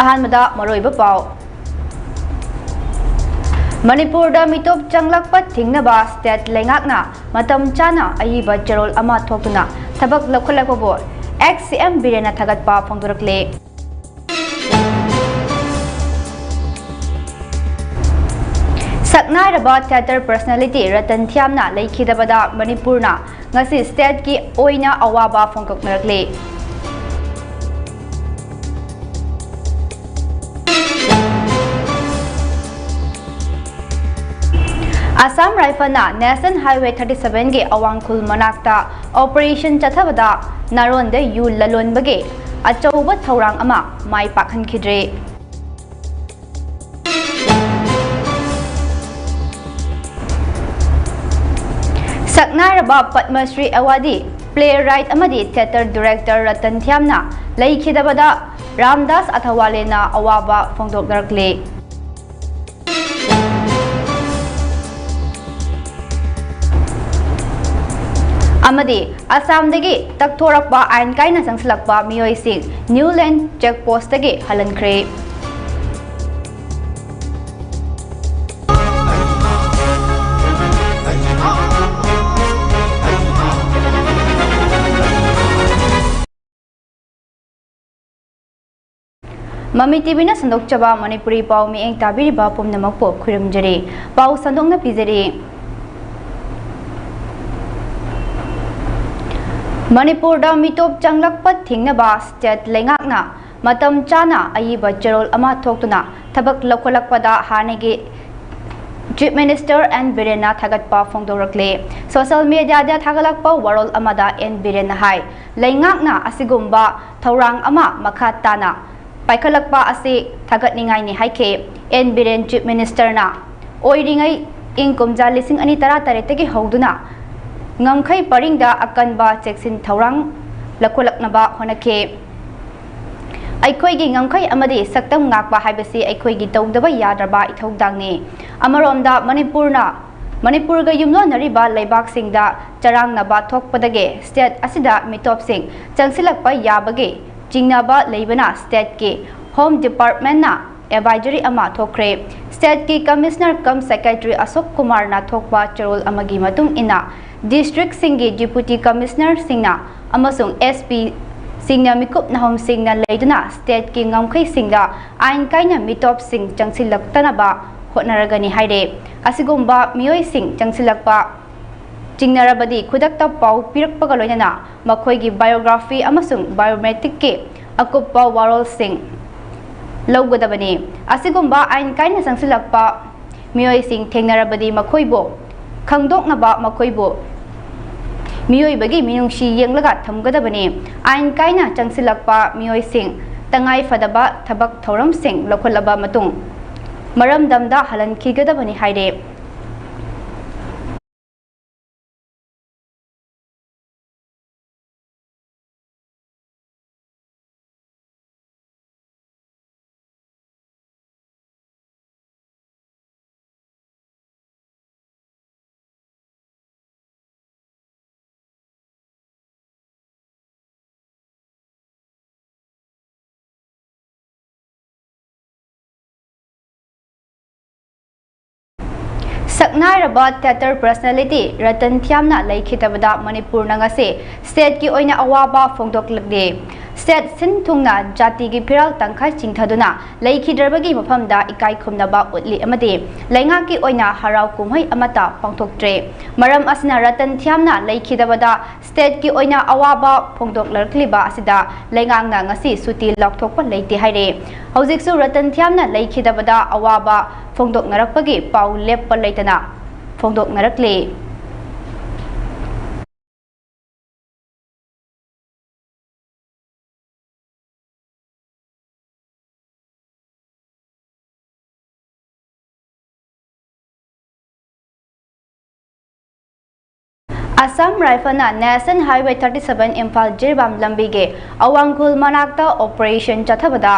अहानमदा मरोइब पाव मणिपुर दा मिटोप चंगलकप थिंगनबा स्टेट लेंगाकना मतम चाना अयिबा चरोल अमा थोक्तुना थबक लखलकबो एक्सएम बिरेना थगतपा फोंदोरकले सकनारबा थिएटर पर्सनालिटी रतन थियामना लेखिदबदा मणिपुरना ngasi स्टेट की ओइना अवाबा फोंदोकनरकले Assam Rifle National Highway 37 के अवांगखुल मनाक्ता ऑपरेशन चथबदा नारोंदे यू ललोनबगे अचौब थौरांग अमा माय पाखनखिद्रे सकनारबा पद्मश्री अवार्डी प्लेराइट अमदी थिएटर डायरेक्टर रतन थियामना लेखिदबदा रामदास अथवालेना अवाबा फोंदोकनरकले अमदी असमदगी तकथोरकपा आइन कायना संगसलकपा मियोइसिंग न्यूलैंड चेक पोस्टगी हलनख्रे ममी टीवी संदोकचबा मणिपुरी पाव मिएंग ताबिरिबा पुमनमकपो खुरमजरे पाव संदोंगना पिजरे मणिपुर दा मिटोप चंगलकप थिंगनबा स्टेट लेंगाकना मतम चाना अयिबा चरोल अमा थोक्तुना थबक लखलकपदा हानेगे चीफ मिनिस्टर एन बिरेना थगतपा फोंदोरकले सोशल मीडिया दा थगलकपा वरोल अमादा एन बिरेना हाय लेंगाकना असिगुम्बा थौरांग अमा मखा ताना पाइखलकपा असे थगतनिंगाइनि हाइखे एन बिरेन चीफ मिनिस्टर ना ओइरिंगै इंग कुमजा लिसिंग अनि तरा तरेतगी हौदुना ngамखै paringda akanba cheksin thorang lakolaknaba honake aikhoigi ngamkhai amadi saktam ngakba haibasi aikhoigi tawdaba yadraba ithodangni amaromda manipurga yumno nariba laibak singda charangnaba thokpadage state asida mitop sing changsilakpa yabage jingnaba leibana state ki home department na advisory ama thokre state ki commissioner cum secretary Ashok Kumar na thokba charol amagi matung ina district singi deputy commissioner singna amasung SP singna mikup nahom singna leiduna state ki ngamkhai singda ain kaina mitop sing changsilaktana ba hotnaragani haire asigumba mioi sing changsilakpa jingnarabadi khudakta pau pirakpaga loinana makhoi gi biography amasung biometric ke akuppa warol sing lawgadabani asigumba ain kaina changsilakpa mioi sing thengnarabadi makhoibo khangdoknaba makhoibo मियोइबगी मिनुंगशी येंगलगा थमगदबने आइन कायना चंगसिलकपा मियोइसिंग तंगाई फदबा थबक थौरम सिंग लखलबा मतुंग मरम दमदा हलनखिगदबने हाइरे सकनारबा theatre personality रतन थियामना लेखिदबदा Manipur नंगसे state की ओइना अवाबा फोंदोकलगदे state सिनथुंगना जाति की फिराल तंखा चिंथदुना लेखिदरबगी मफमदा इकाई खुमनबा उतली अमदे लेंगा की ओइना हराव कुमहै अमता पांथोक्ट्रे मरम असना रतन थियामना लेखिदबदा स्टेट की ओइना अवाबा फोंदोकलरक्लिबा असिदा लेंगांगना ngasi सुति लौथोकपा लेते हाइरे हौजिकसु रतन थियामना लेखिदबदा अवाबा फोंदोकनरकपगी पाउ लेप्पा लेतना फोंदोकनरकले Assam Rifle National Highway 37 Imphal Jirbam Lambige Awangkhul Manakta Operation Chathabada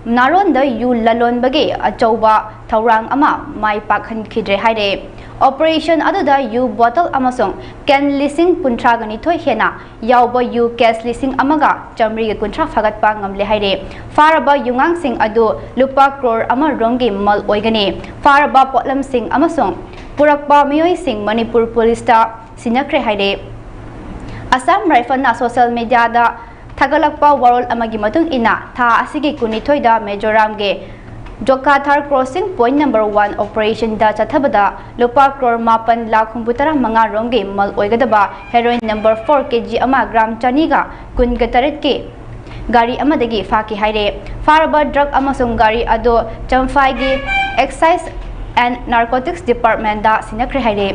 Naronda yu lalonbage achouba thorang ama mai pakhankhidre haire operation aduda yu bottle amasung ken lising kuntra gani thoi hena yauba yu cash lising amaga chamri ge kuntra fagat pa ngamle haire faraba yungang sing adu lupa crore ama rongi mal oigani faraba potlam sing amasung purakpa miyoi sing Manipur police ta sinakre haire Assam Rifle na social media da Tagalakpa warol amagi matung ina tha asigi kunithoi da Mizoram ge Jokathar crossing point number 1 operation da chathabada lupa crore mapan lakh humbutara manga ronge mal oigadaba heroin number 4 kg ama gram chaniga kun gataret ke gari amadagi faki haire faraba drug amasung gari ado champhai gi excise and narcotics department da sinakre haire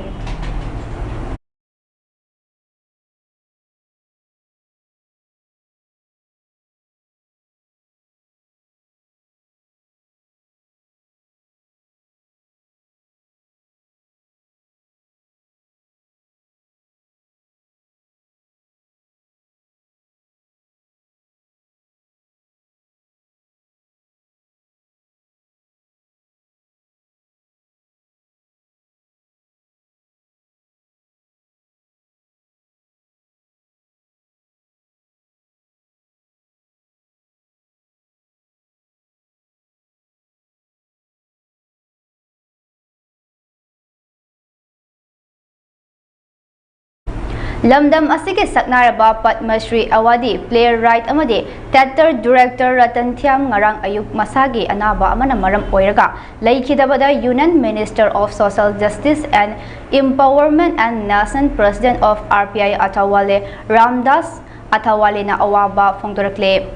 Lamdam asige saknaraba Padma Shri Awadi playwright amade theater director Ratan Thiyam ngarang ayuk masagi anaba amana maram oiraga laikhidabada Union Minister of Social Justice and Empowerment and National President of RPI Athawale Ramdas Athawale na awaba phongdorakle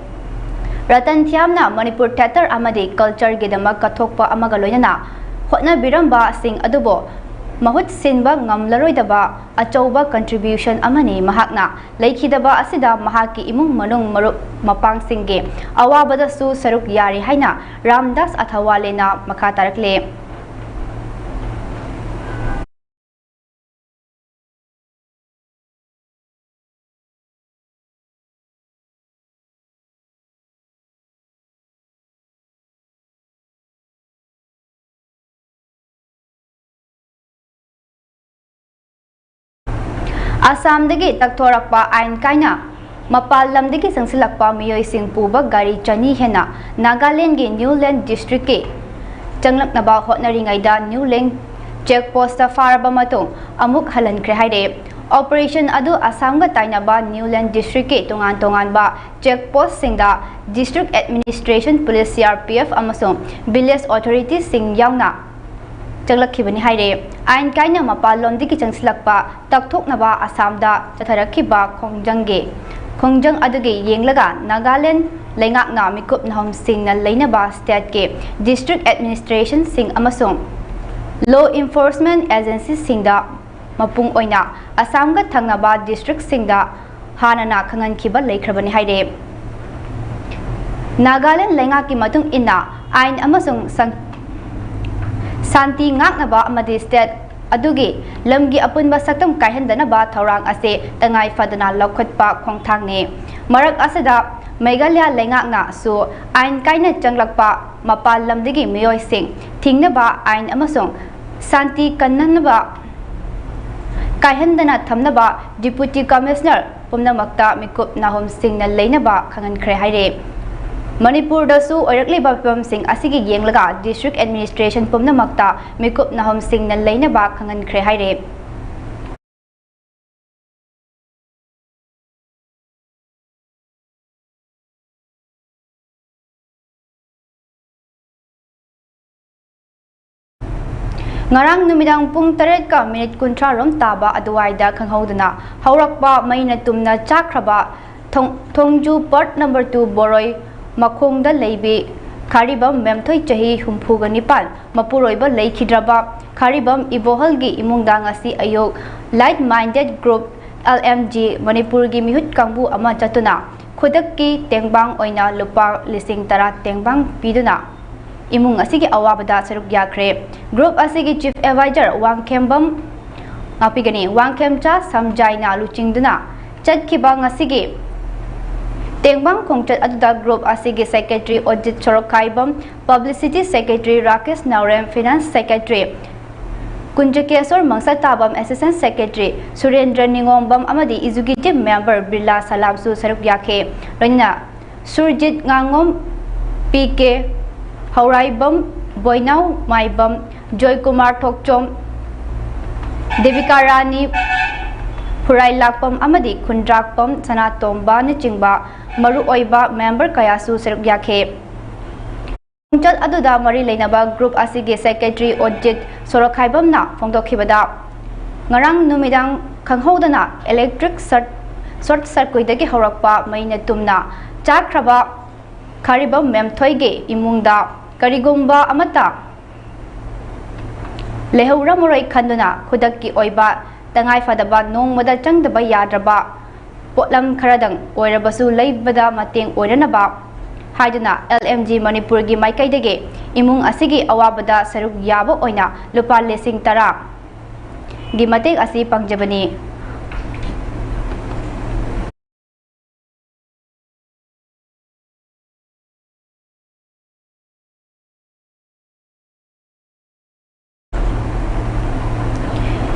Ratan Thiyam na Manipur theater amade culture gidamak kathokpa amaga loinana hotna biramba sing adubo Mahut sinba ngamlaroidaba achauba contribution amani mahakna laikhidaba asida mahaki imung manung marup mapang singge awabada su saruk yari haina Ramdas Athawale na makha tarakle Assam dagi taktorakpa ain kaina mapal lamdagi sangsilakpa miyoi sing puba gari chani hena Nagaland gi Newland district ke changlak naba hotnari ngaida Newland checkpost ta farba matung amuk halan kre haide operation adu Assam ga tainaba Newland district ke tongan ba checkpost singda district administration police CRPF amasung village authorities sing yauna Changlakibani haire ain kaina mapalom diki changsilakpa takthoknaba Assamda chatharakhiba khongjang aduge yenglaga Nagaland leingakna mikup nahom singna leinaba state ke district administration sing amasung law enforcement agencies singda mapung oina Assamga thangnaba district singda hanana khangankhiba leikrabani haire Nagaland leingaki matung inna ain amasung Santi ngaknaba amadi state adugi lamgi apunba saktam kaihandanaba thaurang ase tangai fadana lokhatpa khongthangni marak asada Meghalaya lengakna su ain kaina changlakpa mapal lamdigi miyoi sing thingnaba ain amasung santi kannanaba kaihandana thamnaba deputy commissioner pumnamakta mikup nahom singna leinaba khangan khre haire Manipur dasu oirakli bapam sing asigi yenglaga district administration pumnamakta mikup nahom sing na leinaba khangan khre haire Ngarang numidang pung 8 ka minute kuntra rom taba aduwaida khanghauduna haurakpa maina tumna chakraba thongju port number 2 boroi Makongda leibe Karibam memthoi chahi humpuga nipal mapuroiba leikidraba Karibam ibohalgi imungda ngasi ayok light minded group LMG Manipur gi mihut kangbu ama chatuna khudakki tengbang oina lupa lising tara tengbang piduna imung asigi awabada saruk yakre group asigi chief advisor Wangkhembam ngapigani Wangkhemcha samjaina luchingduna chatkiba ngasigi Tengbang Kongchat Aduda Group Asigi Secretary Ojit Chorokaibam, Publicity Secretary Rakesh Naurem, Finance Secretary Kunjakesor Mangsatabam Assistant Secretary Surendra Ningombam Amadi Executive Member Birla Salamsu Saruk Yake Loina Surjit Ngangom PK Hauraibam Boinau Maibam Joy Kumar Tokchom Devika Rani Purai Lakpam Amadi Kundrakpam Sanatomba Nichingba Maru Oiba Member Kayasu Saruk Yake Chal aduda mari leinaba group asige secretary audit sorokhaibam na phongdokhibada ngarang numidang khanghodana electric short circuit dagi horakpa maina tumna chakraba kharibam memthoige imungda karigumba amata lehura morai khanduna khudakki oiba tangai fadaba nongmada changdaba yadraba potlam kharadang oirabasu leibada mateng oiranaba Haiduna LMG Manipur gi Maikaidage imung asigi awabada saruk yabo oina lupa lesing tara gi mateng asi pangjabani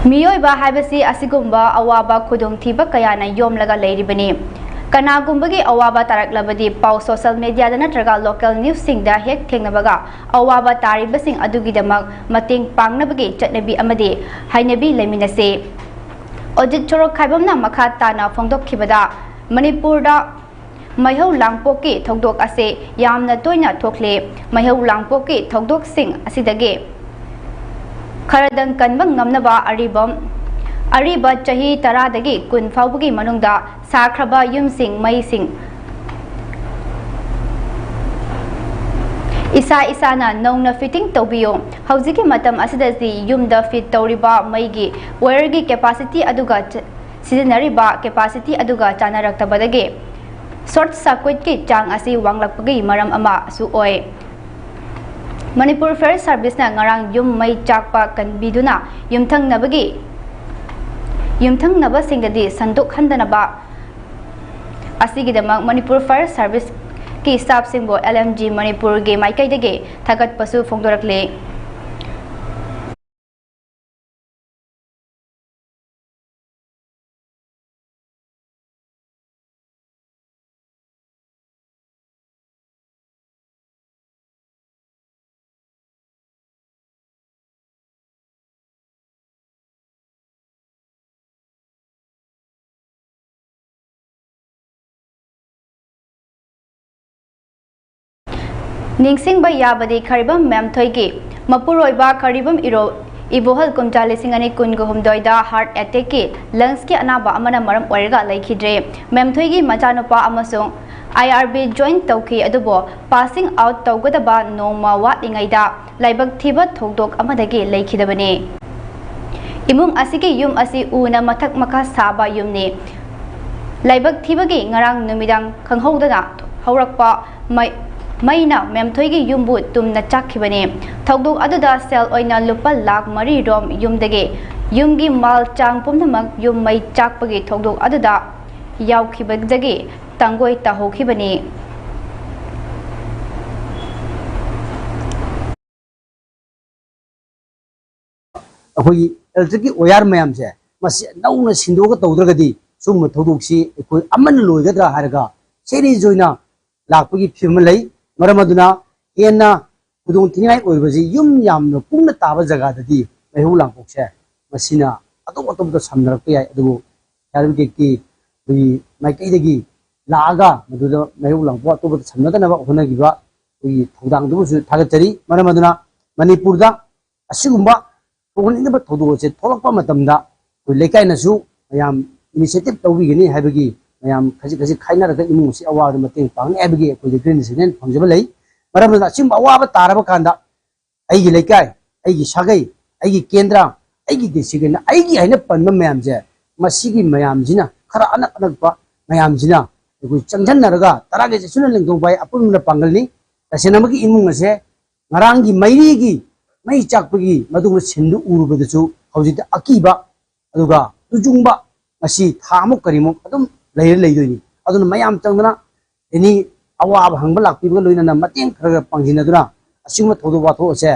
Miyoiba haibasi asigumba awaba khudung thiba kayana yomlaga leiribani Kanagumbaги awaba taraklabadi pau social media da natraga local news singda hek thengnabaga awaba taribasing adugidamak mating pangnabagi chatnabi amadi hainabi leminase audit chorok khaibamna makha tana phongdokhibada Manipurda maihau langpoki thogdok ase yamna toina thokle maihau langpoki thogdok sing asidage kharadang kanbang ngamnaba Ariba chahi taradagi kun faubugi manungda sakraba yumsing maising Isa na nongna fitting tobiyo hauziki matam asidasi yumda fit tawriba maigi wire capacity aduga sizinariba capacity aduga chanaraktabadage short circuit ki chang asi wanglakpagi maram ama su oi Manipur Fire Service na ngarang yum mai chakpa kanbiduna yumthang naba singdadi sanduk handanaba asigidamak Manipur Fire Service ki staff singbo LMG Manipur ge maikaidage thagat pasu phongdorakle Ningsing ba yabadi kharibam memthoigi mapuroiba kharibam ibohal kumjali singani kunguhum doida heart attack ki lungs ki anaba amana maram oirga laikhidre memthoigi machanupa amasung IRB join tauki adubo passing out taugadaba noma watingaida laibak thiba thogdok amadagi laikhidabani imung asigi yum asi una mathak makha saba yumni laibak thibagi ngarang numidang khanghodana haurakpa Maina memthoigi yumbu tumna chakhibani thogdok aduda sel oina lupa lakh mari rom yumdage yumgi mal chang pumnamak yum mai chakpagi thogdok aduda yaukhibadage tangoi tahokhibani अखोई electric wire मैम से मसी नौना सिंदोगा तौद्रगदी सुम थौदोक्सी अखोई अमन लोइगद्रा हारगा सेरी जोइना लाखपगी film लई मरमदुना हेना खुदों थिनाय ओइबजी yum यामनो पुंगना ताबा जगाददी मैहु लांपोक्से मसिना अतोप अतोप समनरक याय अदुबो यारबगे की बी माइकैदगी लागा मदुदा मैहु लांपो अतोप समनदनबा होनगिबा बी थौदांगदुबुसु थागतरी मरमदुना मणिपुरदा असिगुंबा थोगनिंदबा थौदोसे थोलकपा मतमदा कोई लेकाइनसु मयाम इनिशिएटिव तौबिगनी हाइबगी मैम खजी खजी खाइनारगा इमुंगसी अवाद मतें पांग एबगी कोई ग्रीन सिनेन फंगजब लई मरमदा सिम अवाब तारब कांदा आइगी लेकाय आइगी सागै आइगी केंद्र आइगी डिस्ट्रिक्ट आइगी हाइना पनब मैम जे मसिगी मैम जिना खरा अनक अनकपा मैम जिना कोई चंगजनरगा तरागे सुन लेंगदोबाय अपुनना पांगलनी तसेनमगी इमुंगसे ngaranggi mairigi mai chakpagi madung sindu urubadchu hojit akiba aduga tujungba asi thamuk karimuk adum leidoni aduna mayam changdana eni awab hangba lakpiba loina na mateng khara pangjina duna asingma thodu watho se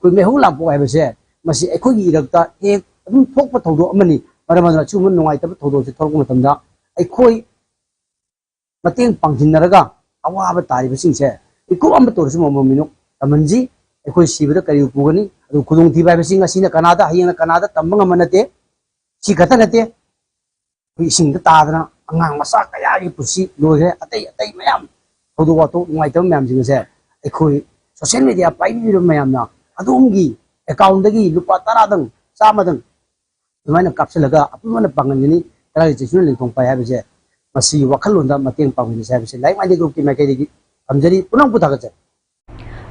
koi mehu lampo haibase masi akhoi gi irakta ek adum thokpa thodo amani maramana chuma nungai ta thodo se thorko matamda akhoi mateng pangjinaraga awaba tari basing se iku am torsu momomino tamanji akhoi sibira kari upugani adu khudung thi bai basing asina kanada hayena kanada tambanga manate si khata nate sing ta tadana angang masa kaya gi pusi lohe atai atai mayam thodo wato ngai ta mayam jing se akhoi social media pai ni mayam na adumgi account dagi lupa taradang samadang mana kapselaga apuna pangani tara jisu lingthong pai ha bise masi wakhalonda mateng pangni sa bise lai mani group ki makai digi amjari punang puthaga che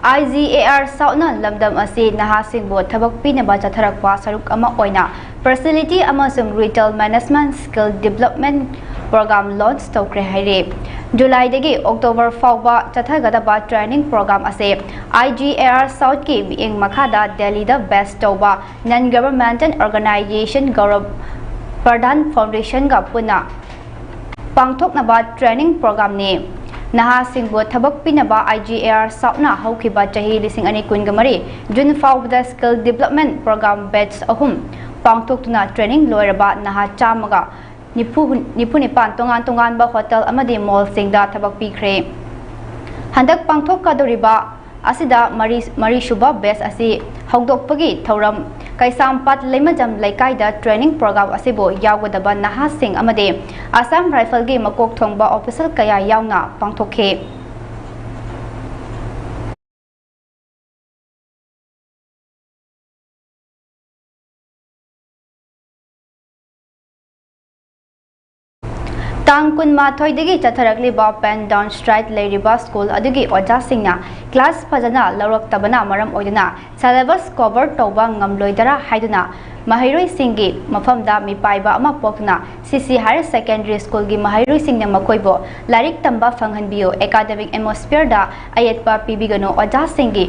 IGAR Sauna Lamdam Asi Nahasing Bo Tabak Pinaba Chatharakwa Saruk Ama Oina Facility Amasung Retail Management Skill Development Program launch Tokre Haire July Degi October Fawba Chathagadaba Training Program Ase IGAR South Ki Ing Makada Delhi the Best Toba Non-Governmental Organization Gaurav Pradhan Foundation Ga Puna Pangthoknaba Training Program ni Nahasing Bo Tabak Pinaba IGAR Sauna Haukiba Chahi Lising Ani Kungamari Jun Fawda Skill Development Program Batch Ahum Pangthoktuna Training Loiraba Naha Chamaga Nipunipan Tongan Ba Hotel Amadi Mall Singda Tabak Pikre Handak Pangthokadoriba Asida Mari Shuba Best Asi Hongdokpagi Thoram Kaisampat Lemajam Laikaida Training Program Asibo Yawadaba Nahasing Amade Assam Rifle Gi Makok Thongba Official Kaya Yauna Pangthokhe Tang kun ma thoi degi chatharakli ba pen down strike leiriba school adugi oja singna class phajana lawrak tabana maram oiduna syllabus cover toba ngamloidara haiduna mahairoi singi mafamda mi paiba ama pokna CC Higher Secondary School gi mahairoi singna makoibo larik tamba phanghanbiyo academic atmosphere da ayetpa pibigano oja singi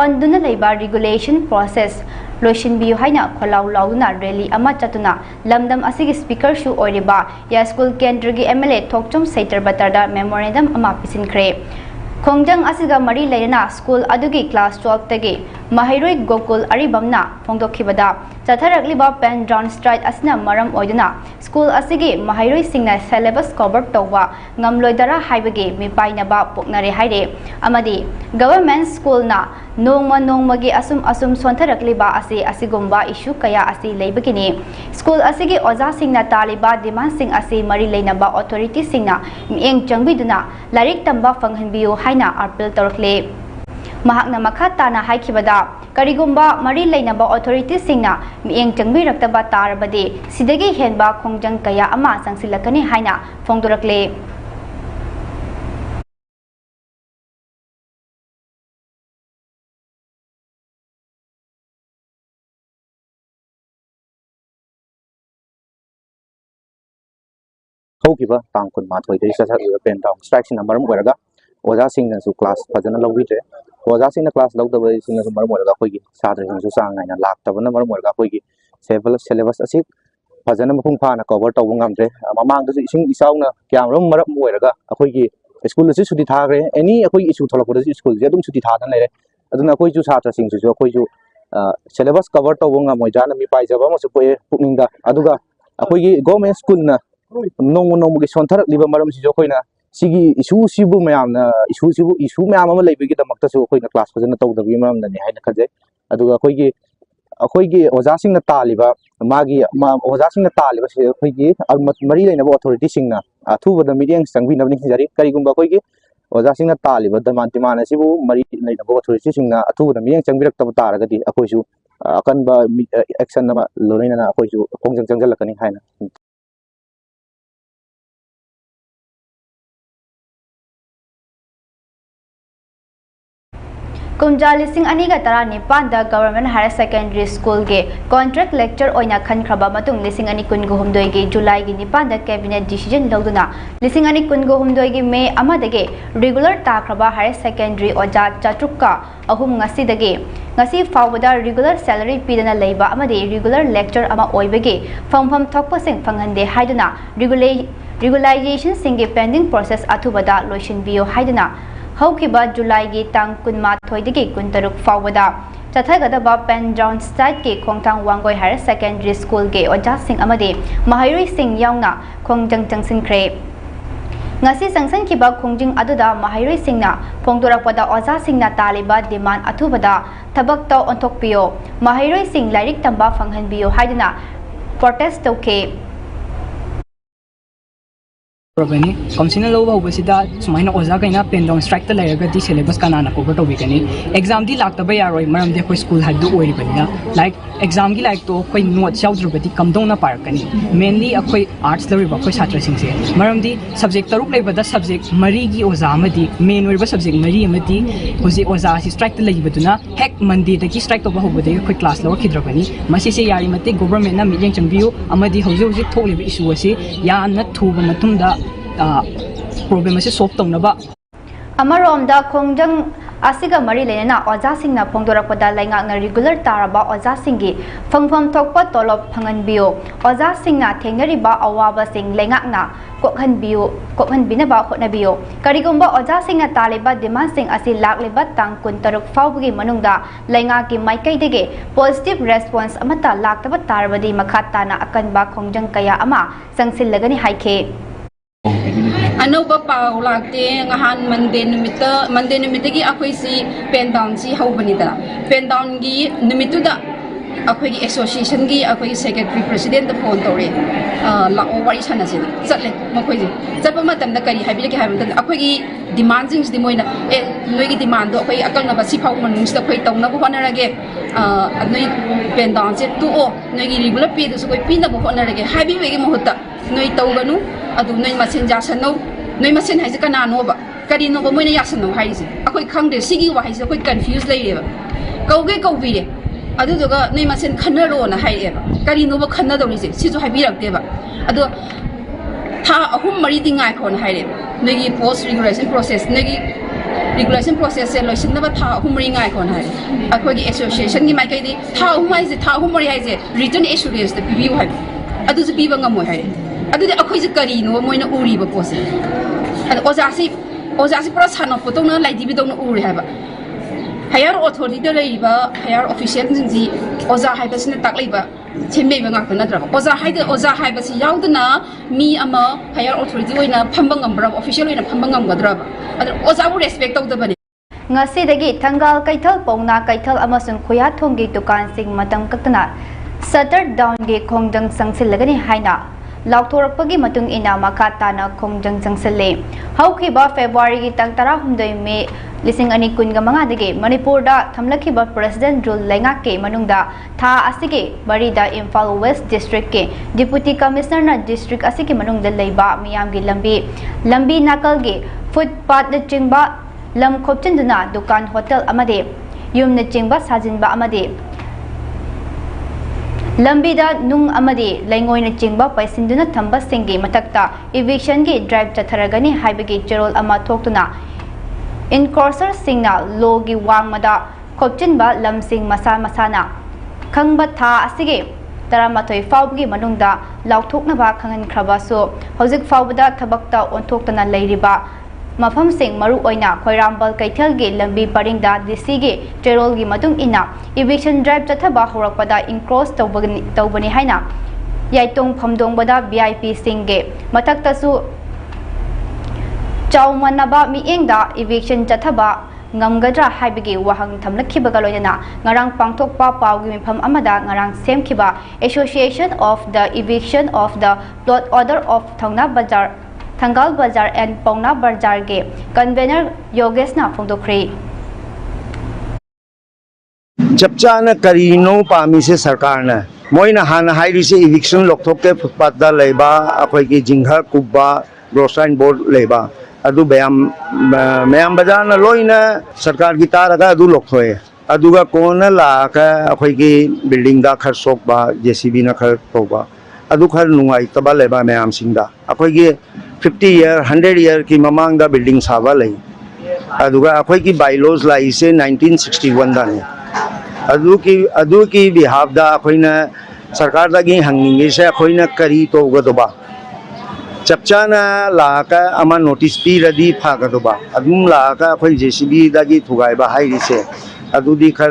panduna leiba regulation process Loishin Biu Haina Kolau Launa Rally Ama Chatuna Lamdam Asigi Speaker Shu Oriba Ya School Kendrigi MLA Tokchum Saiter Batarda Memorandum Ama Pisin Kre Kongjang Asiga Mari Layana School Adugi Class 12 Tagi Mahiroi Gokul Aribamna Fongdokhibada Chatharakliba Pen Down Strike Asna Maram Oiduna School Asigi Mahiroi Singna Syllabus Cover Towa Ngamloidara Haibagi Mipainaba Puknare Haide Amadi Government School Na Nongmagi Asum Sontarakliba Asi Asigumba Issue Kaya Asi Leibagini School Asigi Oza Singna Taliba Demand Sing Asi Mari Lainaba Authority Singna Mieng Changbiduna Larik Tamba Fanghanbiu Haina Appeal Torkle Mahakna Makhatana Haikibada Karigumba Mari Lainaba Authority Singna Mieng Changbirakaba Tarabadi Sidagi Henba Kongjang Kaya Ama Sangsilakani Haina Fongdorakle Houkiba Tangkun Mathoi Pen down strikes in a marum weraga, Oza Sing and class Fazana Lovite, Oza Sing the class love the way sing as a marmoraga Hogi, Saturday and Susang and Lak Tavana Marmoraga Hogi, several syllabus asik, Fazana Pumpana cover Tawungamte, among the sing Isauna, Kiam Maram Weraga, a Hogi, a school is to the Tare, any a Hogi issue to the school, Yadum to the Tatan, I don't know who you Satra sings to your syllabus cover Tawunga Mojana, Mi Paisavama, putting the Aduga, a Hogi government school. No Sontar Liver Madam Sijoina, Sigi, issue Sibu Mayam, issue Mamma Labigi, the Maktasu, class was in the top of the women than the Hainakaze, Aduga Hoigi, a Hoigi was asking the Taliba, Magi was asking the Taliba, Hoigi, Almat Marina and authority singer, two of the median Sanguina Nizari, Karigumba Hoigi, was asking the Taliba, the Mantimana Sibu, Marina authority singer, two of the median Sanguina Taragati, Akoju, Akanba, Exana, Lorena, Akoju, Kong Jangalakani Haina. Kumja Lising Aniga Tara Nipanda Government Higher Secondary School Ge Contract Lecture Oina Khankraba Matung Lising Ani Kungo Humdoi Ge July Ge Nipanda Cabinet Decision Loduna Lising Ani Kungo Humdoi Ge May Amadage Regular Takraba Higher Secondary Oja Chatrukka Ahum Ngasi Dage Ngasi Fawada Regular Salary Pidana Leiba Amade Regular Lecture Ama Oibege Fam Thokpasing Fanghande Haiduna Regularization Singe Pending Process Atubada Loishin Bio Haiduna Haukiba July Gi Tang Kunma Thoidigi Kuntaruk Fawada चथगदबा पेन जॉन साइड के Khongthang Wangoi higher secondary school के ओजा Singh अमदे महाइरोई Singh यावना खोंजंग चंगसिनख्रे ngasi sangsan ki ba khongjing aduda mahairoi singna phongdorakpada oja singna taliba demand athubada thabak taw onthokpiyo mahairoi sing lairik tamba phanghanbiyo haidina protest tawke Probably, commissioner low over Sida, Sumina Ozagana, pen down strike the layer, the syllabus canana over to Vicani. Exam the lack the Bayaro, Maram de school had do Oribana. Like exam like to quite not shelter, but come down a parkani. Mainly a quite arts the river for saturating say. Maram the subject the play, but the subject Marigi Ozamadi, main river subject Marie Mati, Jose Ozasi strike the Labaduna, heck Monday the key strike over the quick class lower Kidropani, Masisi Yarimati, government, a million view, Amadi Jose totally issue was say, Ya not to Matunda. Problem is solved on the bar. Amarom da Kongjang Asiga Mari Lena, Oza Singna Pongdorapada Langana regular Taraba, Oza Singi, Fangfam Tokpa Tolop Pangan Bio, Oza Singna, Tengariba, Awaba Sing, Langana, Kokhan Bio, Kokhan Binaba, Hotnabio, Karigumba, Oza Singa Taliba, Demasing Asi Lakliba Tang Kuntaruk Faugi Manunda, Langaki Maika Dege, positive response Amata Laktaba Tarabadi Makatana, Akanba Kongjang Kaya Ama, Sangsil Lagani Haike. अनौब pav latte ngahan Monday numit akhoi si pen down si haubanida pen down gi numituda akhoi gi association gi akhoi secretary president the phone tore la wari chana si chatle makhoi ji chapa matam da kari habi ki habi akhoi gi demand jings di moina e noi gi demand do akhoi akal na ba si phau manung sta khoi tong na bu hona rage noi pen down se tu o noi gi regular pay do so koi pin na bu hona rage habi we gi mohutta noi tawganu adu noi masen jasano noi masen haise kana no ba kari no ba moina yasano haise akoi khangde sigi wa haise akoi confuse lai re ba kauge kaubi re adu doga noi masen khanaro na hai re ba kari no ba khanna do ri se si jo habi rak de ba adu tha ahum mari dingai khon hai re noi gi post regulation process noi gi regulation process se loisin na ba tha ahum mari ngai khon hai akoi gi association gi mai kai di tha ahum hai se tha ahum mari hai se written assurance the review hai adu se piba ngamoi hai adudi akhoi je kari no moina uri ba pose adu ozasi pura sano photo na lai dibi dong uri ha ba higher authority da lai ba higher official ji oza hai ba sine tak lai ba chemme ba ngak na dra oza hai ba si yaw na mi ama higher authority oina phambang ngam bra official oina phambang ngam gadra ba adu oza bu respect taw da ba ngasi dagi thangal kaithal pongna kaithal amasung khoya thonggi dukan sing matam kaktana shutter down ge khongdang sangsil lagani haina Lautorakpagi matung ina makatana khongjang changsale haukiba February gi tang 16 me lising ani kun ga manga dege Manipur da thamlakhiba president rule lenga ke manungda tha asige barida Imphal West district ke deputy commissioner na district asige manungda leiba miyam gi lambi nakal ge footpath na chingba lam khopchanduna dukan hotel amade yum na chingba sajinba amade Lambida nung amadi laingoi na chingba paisinduna thamba singi matakta eviction gi drive chatharagani haibagi cherol ama thoktuna enforcer singna logi wangmada khopchinba lamsing masana khangba tha asige taramathoi fawbgi manungda lauthokna ba khangan khrabasu hojik fawbada thabakta onthoktana leiriba mafam sing maru oina khoirambal kaithal ge lambi paringda dc ge cherol gi matung ina eviction drive chathaba horakpada incross tawbani haina yaitung phamdong bada vip sing ge mathakta su chawmanaba mi engda eviction chathaba ngamgadra haibigi wahang thamlakhiba galoina ngarang pangthokpa pawgi mifam amada ngarang semkhiba association of the eviction of the plot order of Thongna Bazar Thangal Bazar and Pongna Bazar ge convener Yogesh na phongdokre चपचा न करीनो पामी से सरकार ने Moina हाना हाइरी से eviction लोकथोक के footpath दा लेबा अखोई की जिंगा कुब्बा ग्रोसाइन बोर्ड लेबा अदु मैम बाजार न लोइना सरकार की तारगा अदु लोकथोए अदुगा कोन लाका अखोई की बिल्डिंग दा खर सोकबा जेसीबी न खर तोबा अदु खर नुंगाई तबा लेबा मैम सिंदा अखोई की 50 ईयर 100 ईयर की ममांग दा बिल्डिंग साबा लई अदुगा अखोई की बाइलॉज लाई से 1961 दा ने अदु की बिहाफ दा अखोइना सरकार दा गी हंगिंगे से अखोइना करी तो गदोबा चपचाना लाका अमा नोटिस पी रदी फागदोबा अदुम लाका अखोइ जेसीबी दा गी थुगाइबा हाइरि से अदुदी खर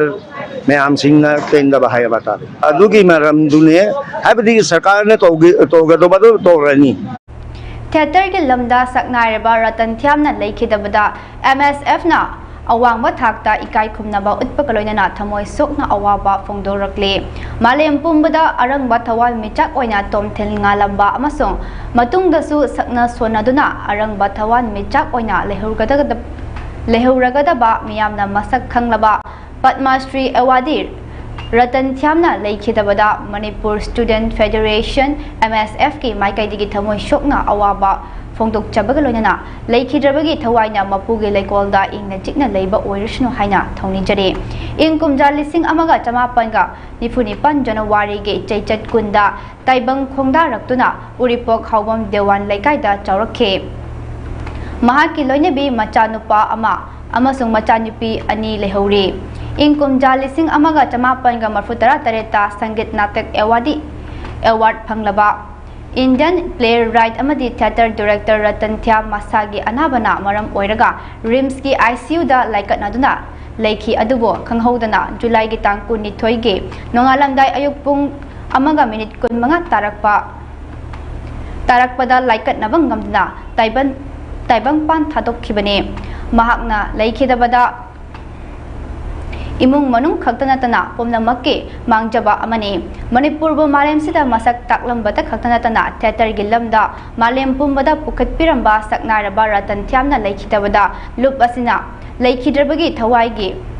मैम सिंह पेंदब है बता अदुगी मरमदुने हाइबदी सरकार ने तोगदबदो तोरनी थिएटर के लमदा सकनाइरबा रतन थ्यामना लेखिदबदा MSF ना अवांगबा थाकता इकाई खुमनबा उत्पक लोइनना थमोय सोकना अवाबा फोंदोरकले मालेम पुंबदा अरंगबा थवाल मिचाक ओइना तोमथेल ngalamba अमसों मतुंगदसु सकना सोनादुना अरंगबा थवाल मिचाक ओइना लेहुरगदबा मियामना मसक खंगलबा पद्मश्री अवार्डी रतन थ्यामना लेखिदबदा मणिपुर स्टूडेंट फेडरेशन MSF की माइकाइदिगी थमोय सोकना अवाबा फोंदोक चबग लोइनना लेखिद्रबगी थवाइना मपुगे लेकोलदा इंगना चिकना लेबा ओइरसनो हाइना थौनी जरे इंग कुमजा लिसिंग अमगा चमापनगा निफुनिपन जनवरी गे चैचत कुंदा ताइबंग खोंदा रक्तुना उरिपोक हावबम देवान लेकाइदा चौरखे महाकी लोइनबी मचानुपा अमा अमसुंग मचानुपी अनि लेहौरी इंग कुमजा लिसिंग अमगा चमापनगा मरफुतरा तरेता संगीत नाटक अवार्ड फंगलबा इंडियन प्ले राइट अमदी थिएटर डायरेक्टर रतन थ्याम मसागी अनाबना मरम ओइरगा रिम्स की ICU दा लाइकटनादुना लेखी अदुबो खंगहौदना जुलाई की तांग 22 गे नोंगालमदाई अयुक पुंग अमगा मिनिट 15 तारकपदा लाइकटनाबा ngamdna ताइबंग पान थादोखिबने महाकना लेखिदबदा इमुंग मनुंग खक्तनतना पुमनमक्के मांगजबा अमने मणिपुरबो मालेमसिदा मसक ताकलंबता खक्तनतना थिएटर गी लमदा मालेम पुंबदा पुखतपिरंबा सकनारबा रतन थ्यामना लेखिदबदा लुप असिना लेखिद्रबगी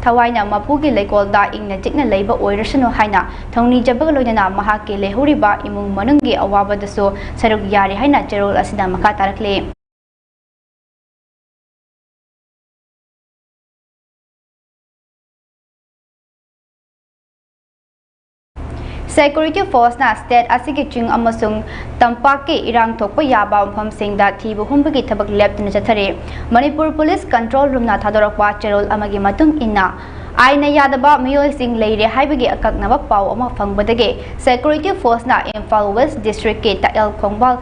थवाइना मपुगी लेकोलदा इंगना चिकना लेबा ओइरसनो हाइना थौनी जबग लोइना महाके लेहुरिबा इमुंग मनुंगी अवाबदसो सरुक यारि हाइना चेरोल असिदा मखा तारकले Security Force na state asigi chung amasung tampak ke irang thokpa yaba mpham singda thibu humbagi thabak leptuna chathare Manipur Police Control Room na thadorakwa cherol amagi matung inna aina yadaba miyoi sing leire haibagi akaknaba pau ama fangbadage Security Force na Imphal West District ke Tael Khongbal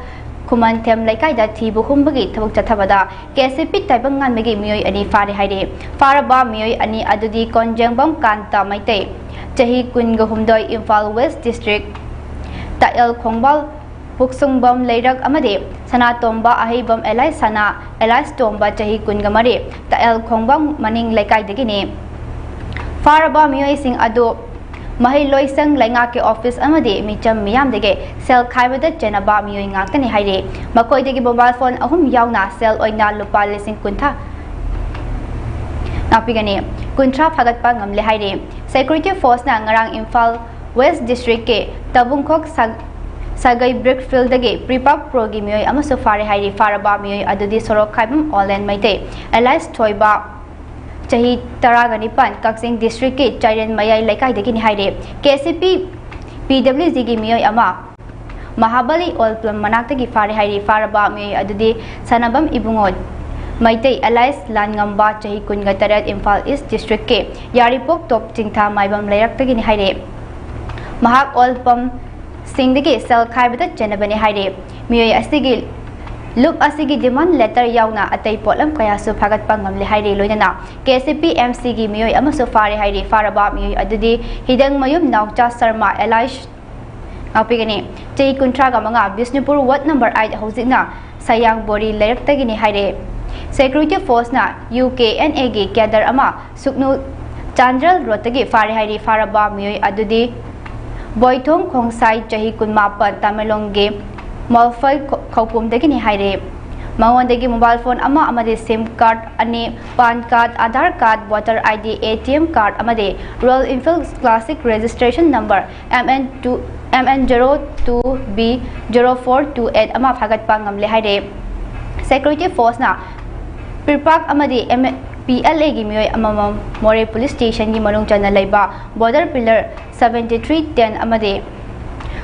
Kuman Them Laikai da thibu humbagi thabak chathabada KCP taibangan megi miyoi ani fare haire faraba miyoi ani adudi konjengbam kanta maite Chahi Kunga Humdoi Imphal West District Tael Khongbal Puksungbam Leirak Amade Sanatomba Ahibam Elai Sana Elai Stomba Chahi Kunga Mare Tael Khongbam Maning Laikai Degine Faraba Miyoi Sing Ado Mahi Loisang Lainga ke office Amade Micham Miyam Dege Sel Khaibada Jenaba Miyoi Ngakani Haire Makoi Degi mobile phone ahum yauna sel oina lupa lising kuntha Napigani Kuntra Fagatpa Ngamle Haire Security Force na ngarang Imphal West District ke Tabungkhok Sagai Brickfield dage Prepap Progi miyoi amaso fare hairi faraba miyoi adudi sorok khaibam online maite Elias Thoiba Chahi Taragani Kaksing District ke Chairen Mayai Laikai dagi ni haire KCP PWG gi miyoi ama Mahabali Oil Plum Manaktagi fare hairi faraba miyoi adudi Sanabam Ibungod Maitei Elias Langamba Chahi Kunga Tarat Imphal East District ke Yaripok Top Chingtha Maibam Lairak ni haire Mahak Oil Pump Singdagi Sel Khaibada Jenabani haire Miyoi asigi Loop asigi demand letter yauna atai potlam kaya su phagat pangam le haire loinana KCP MC gi miyoi amaso fare haire faraba miyoi adudi hidang mayum Naucha Sharma Elias Apigani Chahi Kuntra ga manga Bisnupur Ward number 8 hojikna Sayang Bori Lairak ni haire Security Force na UKNA gi kadar ama suknu Chandral Rotagi fare hairi faraba miyoi adudi Boithong Khongsai Chahi Kunmapan Tamelong ge Malfai Khopum dagi ni haire Mawandagi mobile phone ama amade SIM card ani PAN card Aadhaar card voter ID ATM card amade Royal Enfield Classic registration number MN02B0428 ama phagat pangam le haire Security Force na Pirpak amadi PLA gi miyoi amamam More Police Station gi manung chana laiba Border Pillar 7310 amadi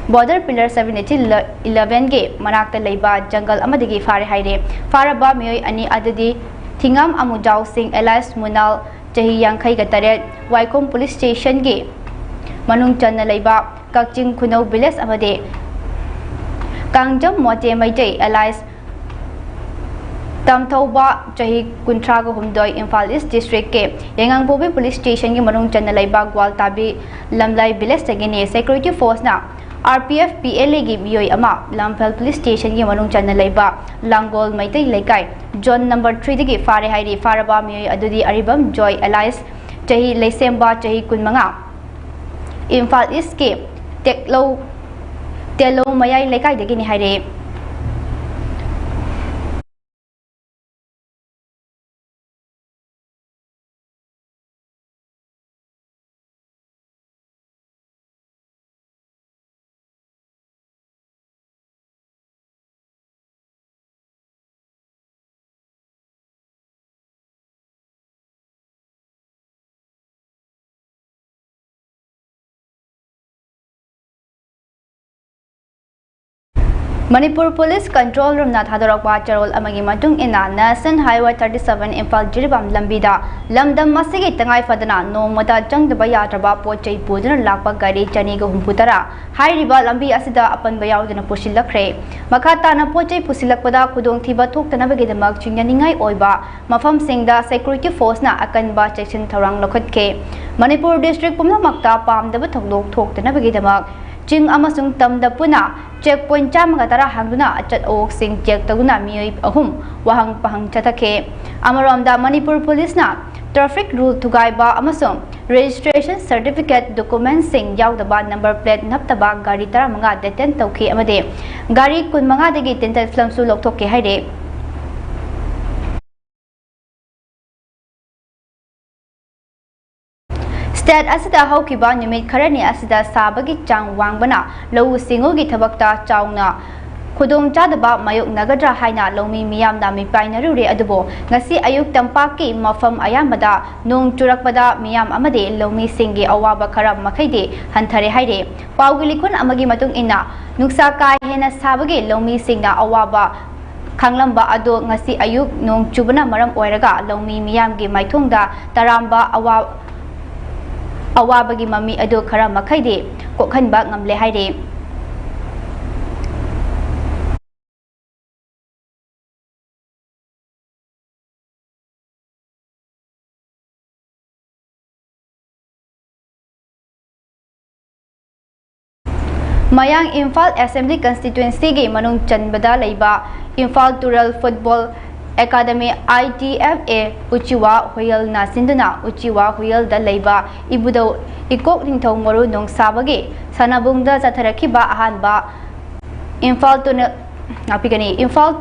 Border Pillar 7311 ge manakta laiba jungle amadi gi fare haire faraba miyoi ani adadi Thingam Amujau Singh Elias Munal Chahi Yankhai ga taret Waikom Police Station ge manung chana laiba Kakching Khunau Village amadi Kangjam Mote Maitei Elias Tamthauba chahi kuntraga humdoi Imphal East District ke Yangangpobi Police Station ki manung channa laiba Gwaltabi Lamlai Village sagini Security Force na RPF PLA gi miyoi ama Lamphal Police Station ki manung channa laiba Langol Maitai Laikai John number 3 dagi fare hairi faraba miyoi adudi Aribam Joy Elias chahi Leisemba chahi kunmanga Imphal East ke Telo Mayai Laikai dagi ni haire Manipur Police Control Room na thadorokba charol amagi matung ina National Highway 37 Imphal Jiribam lambida lamdam masigi tangai fadana nongmata changdaba yadraba pochai puduna lakpa gari chani ga humputara hairiba lambi asida apan bayauduna pusilakre makata na pochai pusilakpada khudong thiba thoktanabagi damak chingyaningai oiba mafam singda security force na akanba section thorang lokhatke Manipur district pumlamakta pamdaba thoklok thoktanabagi damak Jing amasung tamda puna checkpoint chamaga tara hangduna achat ok sing check taguna miyoi ahum wahang pahang chatake amaramda Manipur police na traffic rule thugaiba amasung registration certificate document sing yaudaba number plate naptaba gari tara manga detain tawki amade gari kun manga dagi tental film su lokthok ke haire State asida haukiba numit kharani asida sabagi chang wangbana lau singogi thabakta chawna khudong chadaba mayok nagadra haina lomi miyam na mi painaru re adubo ngasi ayuk tampaki mafam ayamada nong churakpada miyam amade lomi singi awaba kharam makhaide hanthare haire pawgilikun amagi matung ina nuksa kai hena sabagi lomi singna awaba Kanglamba ado ngasi ayuk nong chubana maram oiraga lomi miyam gi maithungda taramba awabagi mami ado khara makhaide kokhanba ngamle haire Mayang Imphal Assembly Constituency gi manung chanbada leiba Imphal Rural Football Academy ITFA Uchiwa Hoyal na sinduna Uchiwa Hoyal da leiba ibudo ikok ningthau moru nong sabagi sanabungda jatharakiba ahanba Imphal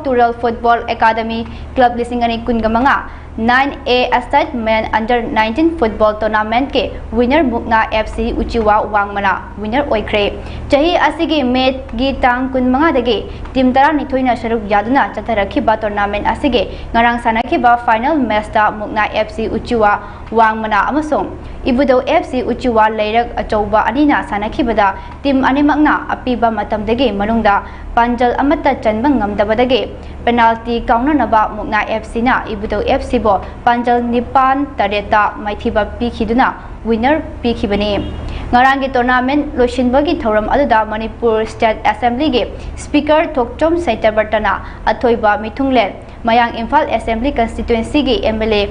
Rural Football Academy Club lisingani kungamanga 9A Estate Men Under 19 Football Tournament ke winner Mukna FC Uchiwa Wangmana winner oikre chahi asigi met gi tang kunmanga dagi team tara nithoina sharuk yaduna chatharakhiba tournament asige ngarang sanakhiba final match da Mukna FC Uchiwa Wangmana amasong ibudo FC Uchiwa leirak achouba anina sanakhibada team animakna apiba matamdagi manungda panjal amata chanba ngamdabadagi penalty kaunanaba Mukna FC na ibudo FC bo panjal nipan tareta maithiba pikhiduna winner pikhibani ngarangi tournament loishinbagi thoram aduda Manipur State Assembly ge speaker Thokchom Saitabartana athoiba mithunglen Mayang Imphal Assembly Constituency ge MLA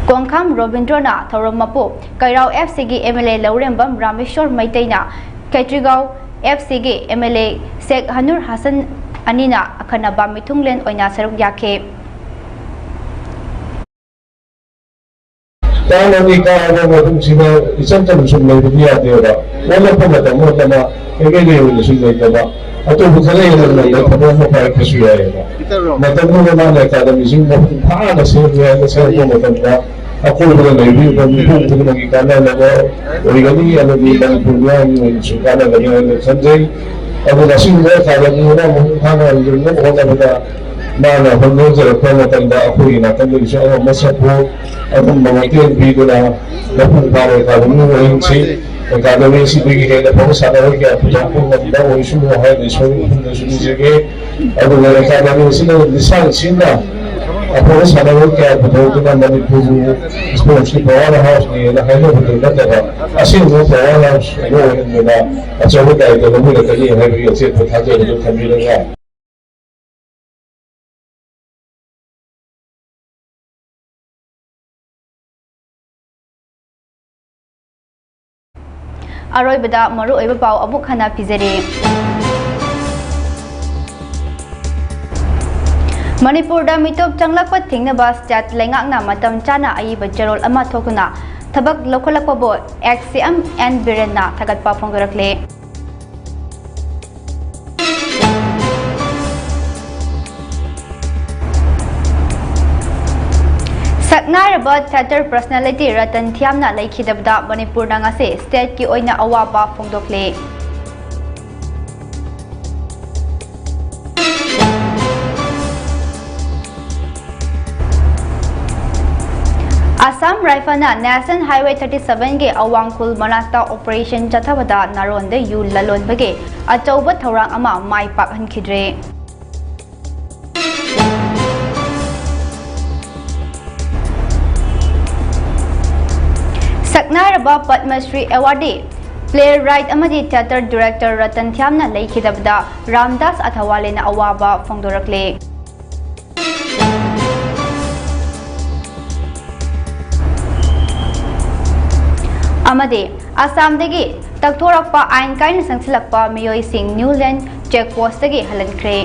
Kongkham Robindrana Thoromapo Kairao FC gi MLA Laurembam Rameshwar Maitaina Kaitrigao FC gi MLA Sheikh Hanur Hassan Anina akhanaba mithunglen oina saruk yakhe Tama ni ka ano mo sina isang tanong may biya diba wala pa matamo tama kaya yung sunay tama ato bukalay na tamo mo pa kasuya matamo naman na academy sing mo paano siya mo matanda ako na naibi ko kung magikana na mo origami ano di bang punya yung sukana ganyan sanjay ako na sing mo kaya mo na mo hanga yung mo ko na mana pagod sa matanda ako inatan din siya masapo atong mga TV na napumpare ka mo ngayon si nagkagawin si bigay na po sa nawag kaya po magda o isu mo hay na sige ako na nagkagawin sila design sila ako sa nawag kaya po na Manipur sports ni powerhouse ni nakaya po na daga asin mo powerhouse ano na at sa wala ito na mula kanya hay bigay siya po tayo na kami na अरोइबदा मरु ओइबा पाउ अमुक हना पिजरे Manipur मिटोप चंगलाप थिंगनबा state लेंगाकना मतम चाना अयिबा जरोल अमा थोकुना थबक लौखलकपबो XM N बिरेनना थगतपा फोंगरखले सकनारबा theatre personality रतन थियामना लेखिदबदा Manipur नांगासे state की ओइना अवाबा फोंदोखले Assam राइफलना national highway 37 के अवांगकुल मनाक्ता operation चथबदा नारोंदे you ललोनबगे अचौब थौरांग अमा माई पाकहनखिद्रे सकनारबा पद्मश्री अवार्डी प्लेयर राइट अमदी थिएटर डायरेक्टर रतन थ्यामना लेखिदबदा रामदास अथवालेना अवाबा फोंदोरकले अमदे आसामदगी तकथोरकपा आइन कायन संगसिलकपा मियोइसिंग न्यूलैंड चेकपोस्टगी हलनख्रे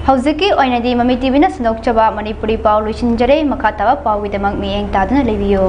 हौजिकी ओइनदी ममी टीवीना सनोकचबा मणिपुरी पाउ लुसिनजरे मखाताबा पाउगिदमक मियेंग तादना लेबियो